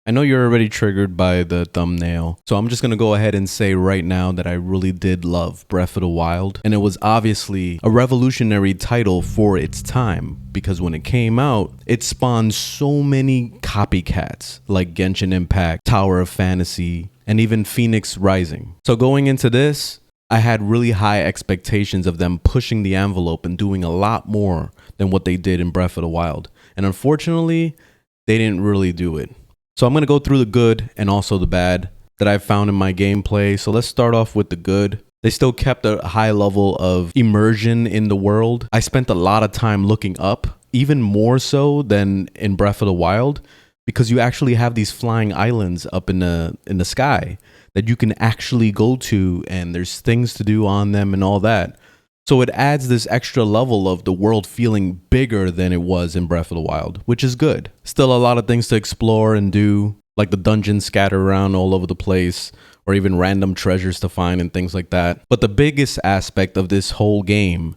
I know you're already triggered by the thumbnail, so I'm just gonna go ahead and say right now that I really did love Breath of the Wild, and it was obviously a revolutionary title for its time, because when it came out, it spawned so many copycats, like Genshin Impact, Tower of Fantasy, and even Phoenix Rising. So going into this, I had really high expectations of them pushing the envelope and doing a lot more than what they did in Breath of the Wild, and unfortunately, they didn't really do it. So I'm going to go through the good and also the bad that I've found in my gameplay. So let's start off with the good. They still kept a high level of immersion in the world. I spent a lot of time looking up, even more so than in Breath of the Wild, because you actually have these flying islands up in the sky that you can actually go to, and there's things to do on them and all that. So it adds this extra level of the world feeling bigger than it was in Breath of the Wild, which is good. Still a lot of things to explore and do, like the dungeons scattered around all over the place, or even random treasures to find and things like that. But the biggest aspect of this whole game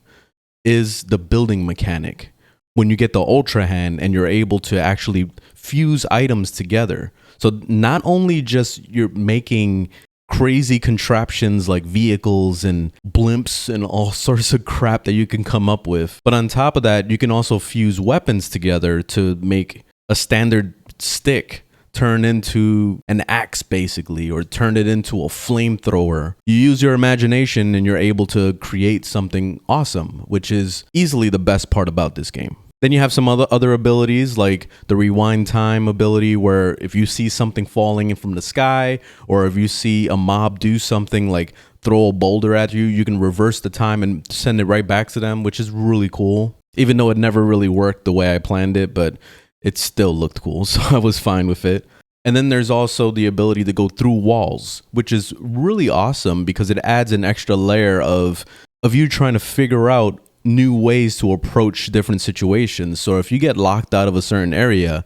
is the building mechanic. When you get the Ultra Hand and you're able to actually fuse items together. So not only just you're making crazy contraptions like vehicles and blimps and all sorts of crap that you can come up with, but on top of that, you can also fuse weapons together to make a standard stick turn into an axe, basically, or turn it into a flamethrower. You use your imagination and you're able to create something awesome, which is easily the best part about this game. Then you have some other abilities like the rewind time ability, where if you see something falling in from the sky, or if you see a mob do something like throw a boulder at you, you can reverse the time and send it right back to them, which is really cool. Even though it never really worked the way I planned it, but it still looked cool, so I was fine with it. And then there's also the ability to go through walls, which is really awesome because it adds an extra layer of you trying to figure out new ways to approach different situations. So if you get locked out of a certain area,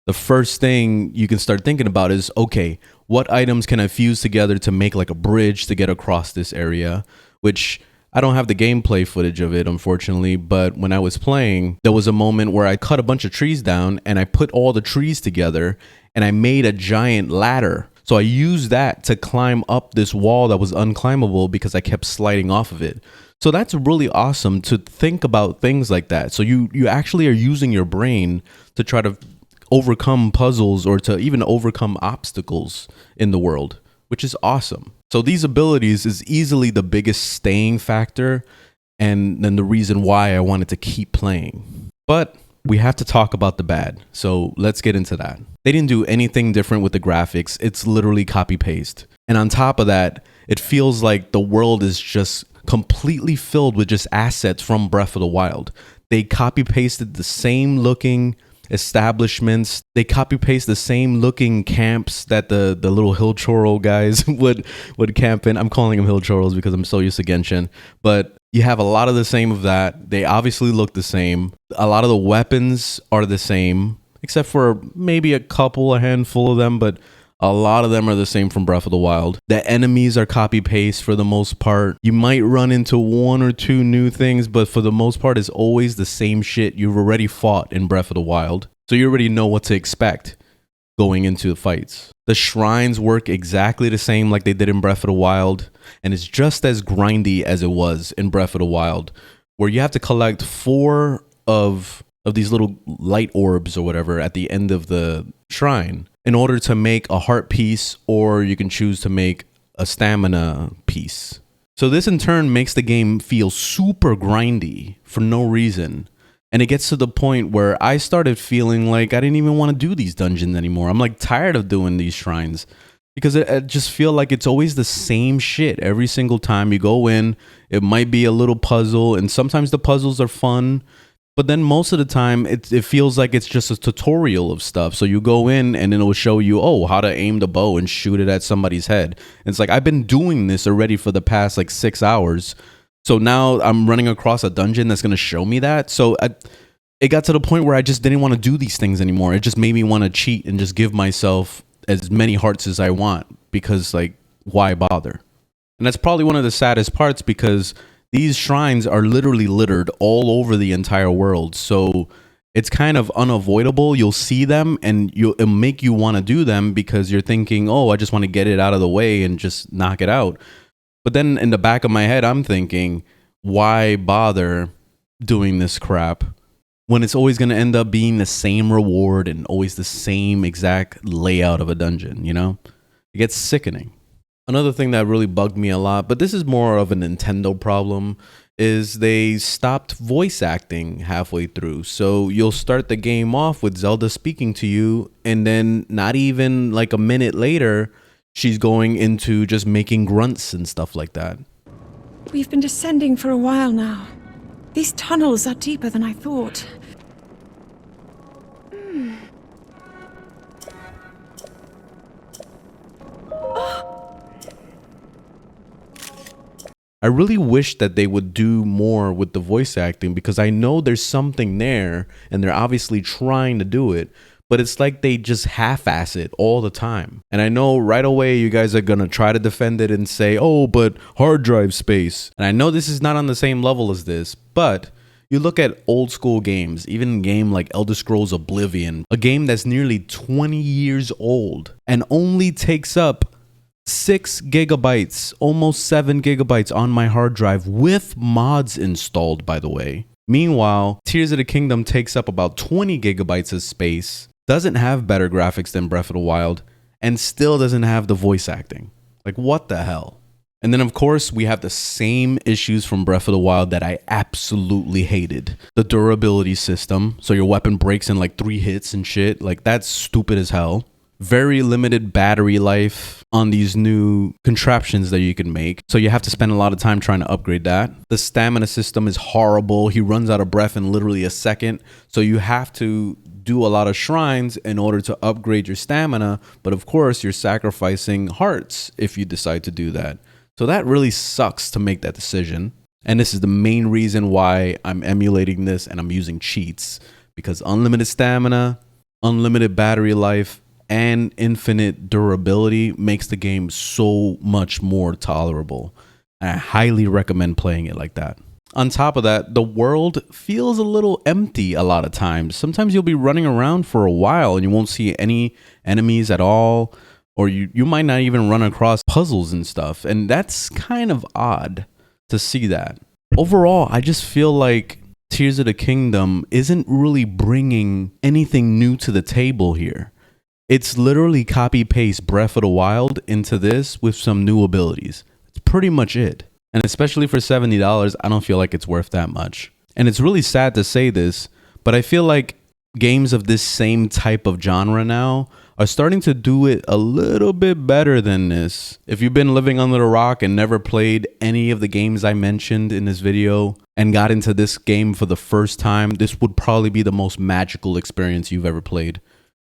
the first thing you can start thinking about is, okay, what items can I fuse together to make like a bridge to get across this area? Which I don't have the gameplay footage of it, unfortunately, but when I was playing, there was a moment where I cut a bunch of trees down and I put all the trees together and I made a giant ladder. So I used that to climb up this wall that was unclimbable because I kept sliding off of it. So that's really awesome to think about things like that. So you actually are using your brain to try to overcome puzzles or to even overcome obstacles in the world, which is awesome. So these abilities is easily the biggest staying factor and then the reason why I wanted to keep playing. But we have to talk about the bad. So let's get into that. They didn't do anything different with the graphics. It's literally copy paste. And on top of that, it feels like the world is just completely filled with just assets from Breath of the Wild. They copy pasted the same looking establishments. They copy paste the same looking camps that the little hill churro guys would camp in. I'm calling them hill churros because I'm so used to Genshin, but you have a lot of the same of that. They obviously look the same. A lot of the weapons are the same, except for maybe a handful of them, but a lot of them are the same from Breath of the Wild. The enemies are copy paste for the most part. You might run into one or two new things, but for the most part, it's always the same shit you've already fought in Breath of the Wild. So you already know what to expect going into the fights. The shrines work exactly the same like they did in Breath of the Wild, and it's just as grindy as it was in Breath of the Wild, where you have to collect 4 of these little light orbs or whatever at the end of the shrine in order to make a heart piece, or you can choose to make a stamina piece. So this in turn makes the game feel super grindy for no reason. And it gets to the point where I started feeling like I didn't even want to do these dungeons anymore. I'm like tired of doing these shrines because I just feel like it's always the same shit every single time you go in. It might be a little puzzle, and sometimes the puzzles are fun. But then most of the time, it feels like it's just a tutorial of stuff. So you go in and it'll show you, oh, how to aim the bow and shoot it at somebody's head. And it's like, I've been doing this already for the past like 6 hours. So now I'm running across a dungeon that's going to show me that. So it got to the point where I just didn't want to do these things anymore. It just made me want to cheat and just give myself as many hearts as I want, because like, why bother? And that's probably one of the saddest parts, because these shrines are literally littered all over the entire world. So It's kind of unavoidable. You'll see them and it'll make you want to do them because you're thinking, oh, I just want to get it out of the way and just knock it out. But then in the back of my head, I'm thinking, why bother doing this crap when it's always going to end up being the same reward and always the same exact layout of a dungeon, you know? It gets sickening. Another thing that really bugged me a lot, but this is more of a Nintendo problem, is they stopped voice acting halfway through. So you'll start the game off with Zelda speaking to you, and then not even like a minute later, she's going into just making grunts and stuff like that. We've been descending for a while now. These tunnels are deeper than I thought. I really wish that they would do more with the voice acting because I know there's something there and they're obviously trying to do it, but it's like they just half-ass it all the time. And I know right away you guys are gonna try to defend it and say, oh, but hard drive space. And I know this is not on the same level as this, but you look at old school games, even a game like Elder Scrolls Oblivion, a game that's nearly 20 years old and only takes up 6 gigabytes, almost 7 gigabytes on my hard drive with mods installed, by the way. Meanwhile, Tears of the Kingdom takes up about 20 gigabytes of space, doesn't have better graphics than Breath of the Wild, and still doesn't have the voice acting. Like, what the hell? And then, of course, we have the same issues from Breath of the Wild that I absolutely hated. The durability system, so your weapon breaks in like 3 hits and shit. Like, that's stupid as hell. Very limited battery life on these new contraptions that you can make. So you have to spend a lot of time trying to upgrade that. The stamina system is horrible. He runs out of breath in literally a second. So you have to do a lot of shrines in order to upgrade your stamina. But of course, you're sacrificing hearts if you decide to do that. So that really sucks to make that decision. And this is the main reason why I'm emulating this and I'm using cheats. Because unlimited stamina, unlimited battery life, and infinite durability makes the game so much more tolerable. And I highly recommend playing it like that. On top of that, the world feels a little empty a lot of times. Sometimes you'll be running around for a while and you won't see any enemies at all, or you might not even run across puzzles and stuff. And that's kind of odd to see that. Overall, I just feel like Tears of the Kingdom isn't really bringing anything new to the table here. It's literally copy-paste Breath of the Wild into this with some new abilities. It's pretty much it. And especially for $70, I don't feel like it's worth that much. And it's really sad to say this, but I feel like games of this same type of genre now are starting to do it a little bit better than this. If you've been living under a rock and never played any of the games I mentioned in this video and got into this game for the first time, this would probably be the most magical experience you've ever played.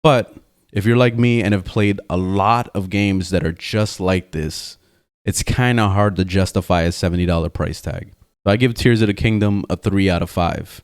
But if you're like me and have played a lot of games that are just like this, it's kind of hard to justify a $70 price tag. So I give Tears of the Kingdom a 3 out of 5.